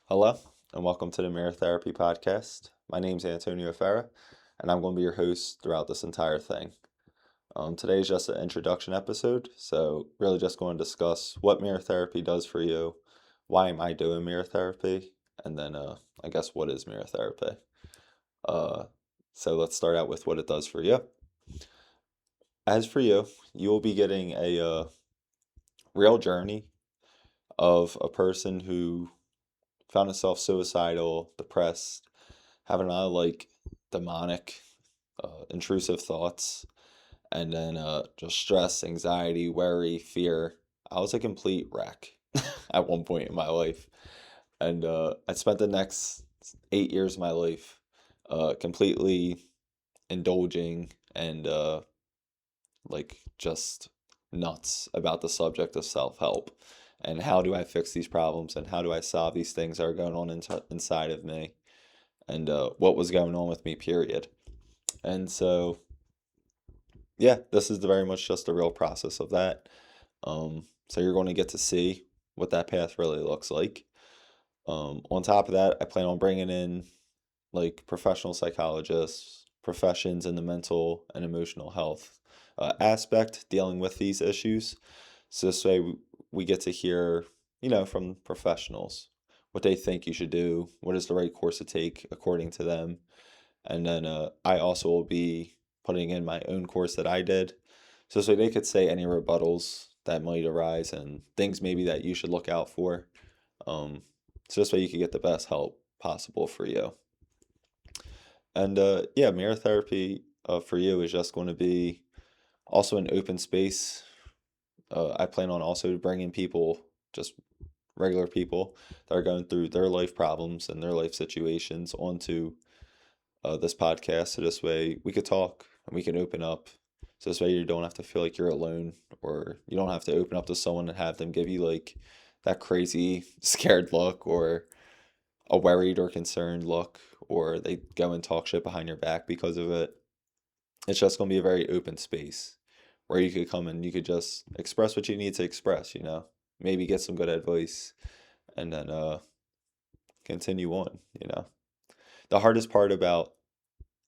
Hello, and welcome to the Mirror Therapy Podcast. My name's Antonio Farah, and I'm going to be your host throughout this entire thing. Today is just an introduction episode, so really just going to discuss what mirror therapy does for you, why am I doing mirror therapy, and then I guess what is mirror therapy. Uh, so let's start out with what it does for you. As for you, you will be getting a real journey of a person who found himself suicidal, depressed, having a lot of like demonic, intrusive thoughts, and then just stress, anxiety, worry, fear. I was a complete wreck at one point in my life, and I spent the next 8 years of my life completely indulging and like just nuts about the subject of self-help and how do I fix these problems and how do I solve these things that are going on inside of me and what was going on with me, period. And so, yeah, this is very much just a real process of that. So you're going to get to see what that path really looks like. On top of that, I plan on bringing in like professional psychologists, professions in the mental and emotional health aspect dealing with these issues. So this way we get to hear, from professionals what they think you should do, what is the right course to take according to them. And then I also will be putting in my own course that I did. So they could say any rebuttals that might arise and things maybe that you should look out for. Um, so this way you can get the best help possible for you. And yeah, mirror therapy for you is just going to be also an open space. I plan on also bringing people, just regular people that are going through their life problems and their life situations onto this podcast. So this way we could talk and we can open up. So this way you don't have to feel like you're alone or you don't have to open up to someone and have them give you like that crazy scared look or a worried or concerned look or they go and talk shit behind your back because of it. It's just going to be a very open space where you could come and you could just express what you need to express. Maybe get some good advice and then continue on. The hardest part about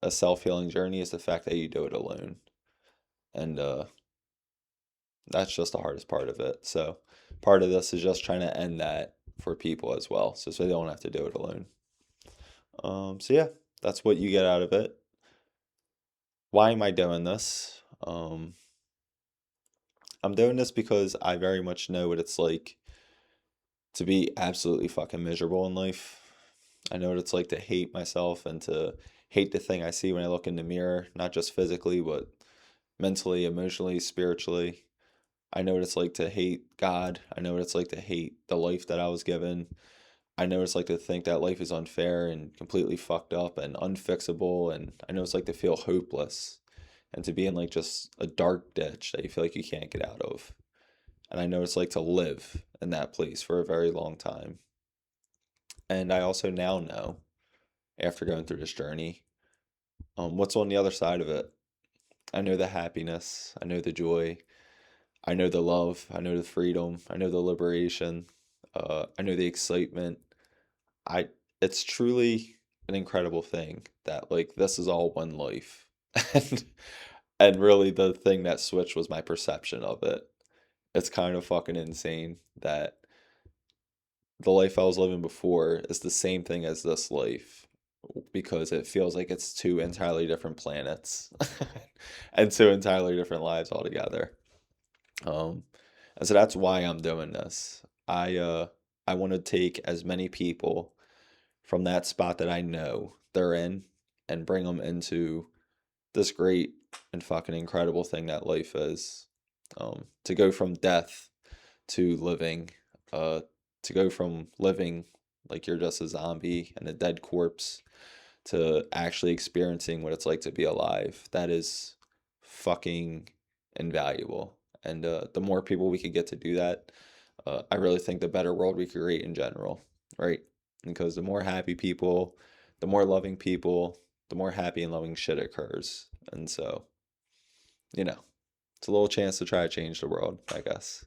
a self-healing journey is the fact that you do it alone. And that's just the hardest part of it. So part of this is just trying to end that for people as well, so they don't have to do it alone. So yeah, that's what you get out of it. Why am I doing this? I'm doing this because I very much know what it's like to be absolutely fucking miserable in life. I know what it's like to hate myself and to hate the thing I see when I look in the mirror, not just physically, but mentally, emotionally, spiritually. I know what it's like to hate God. I know what it's like to hate the life that I was given. I know what it's like to think that life is unfair and completely fucked up and unfixable. And I know what it's like to feel hopeless and to be in like just a dark ditch that you feel like you can't get out of. And I know what it's like to live in that place for a very long time. And I also now know, after going through this journey, what's on the other side of it. I know the happiness, I know the joy, I know the love, I know the freedom, I know the liberation, I know the excitement. I it's truly an incredible thing that like this is all one life. And and really the thing that switched was my perception of it. It's kind of fucking insane that the life I was living before is the same thing as this life because it feels like it's two entirely different planets and two entirely different lives altogether. Um, and so that's why I'm doing this. I want to take as many people from that spot that I know they're in and bring them into this great and fucking incredible thing that life is. To go from death to living, uh, to go from living like you're just a zombie and a dead corpse to actually experiencing what it's like to be alive. That is fucking invaluable. And the more people we could get to do that, I really think the better world we could create in general, right? Because the more happy people, the more loving people, the more happy and loving shit occurs. And so, it's a little chance to try to change the world, I guess.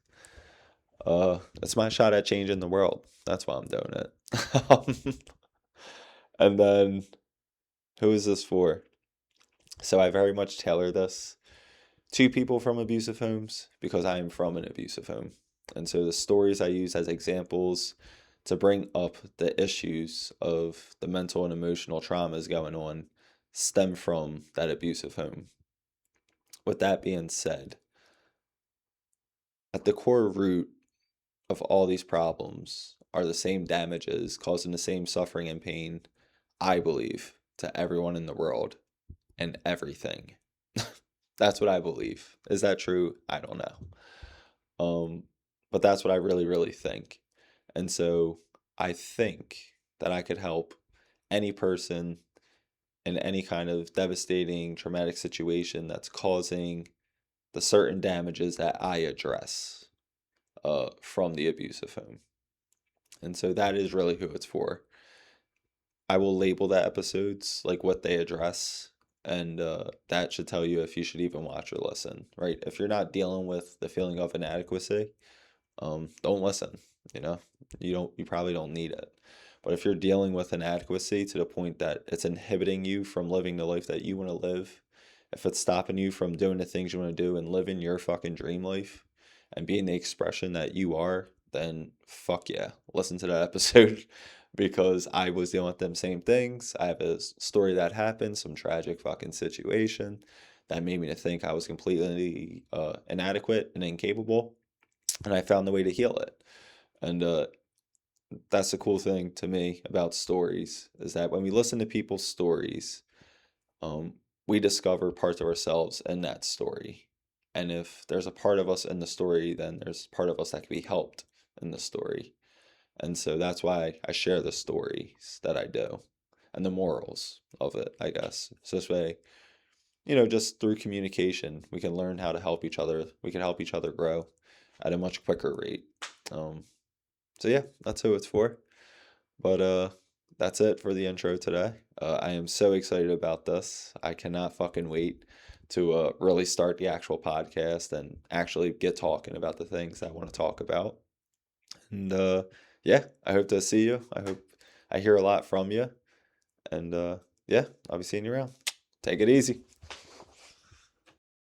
It's my shot at changing the world. That's why I'm doing it. Um, and then who is this for? So I very much tailor this to people from abusive homes because I am from an abusive home. And so the stories I use as examples to bring up the issues of the mental and emotional traumas going on stem from that abusive home. With that being said, at the core root of all these problems are the same damages causing the same suffering and pain, I believe, to everyone in the world and everything. That's what I believe. Is that true? I don't know. Um, but that's what I really, really think. And so I think that I could help any person in any kind of devastating, traumatic situation that's causing the certain damages that I address from the abusive home. And so that is really who it's for. I will label the episodes like what they address, and that should tell you if you should even watch or listen, right? If you're not dealing with the feeling of inadequacy, don't listen. You know, you probably don't need it. But if you're dealing with inadequacy to the point that it's inhibiting you from living the life that you want to live, if it's stopping you from doing the things you want to do and living your fucking dream life and being the expression that you are, then fuck yeah, listen to that episode because I was dealing with them same things. I have a story that happened, some tragic fucking situation that made me to think I was completely inadequate and incapable, and I found the way to heal it. And that's the cool thing to me about stories is that when we listen to people's stories, um, we discover parts of ourselves in that story. And if there's a part of us in the story, then there's part of us that can be helped in the story. And so that's why I share the stories that I do and the morals of it, I guess. So this way, just through communication, we can learn how to help each other. We can help each other grow at a much quicker rate. Um, so yeah, that's who it's for. But that's it for the intro today. I am so excited about this. I cannot fucking wait to really start the actual podcast and actually get talking about the things I want to talk about. And yeah, I hope to see you. I hope I hear a lot from you. And yeah, I'll be seeing you around. Take it easy.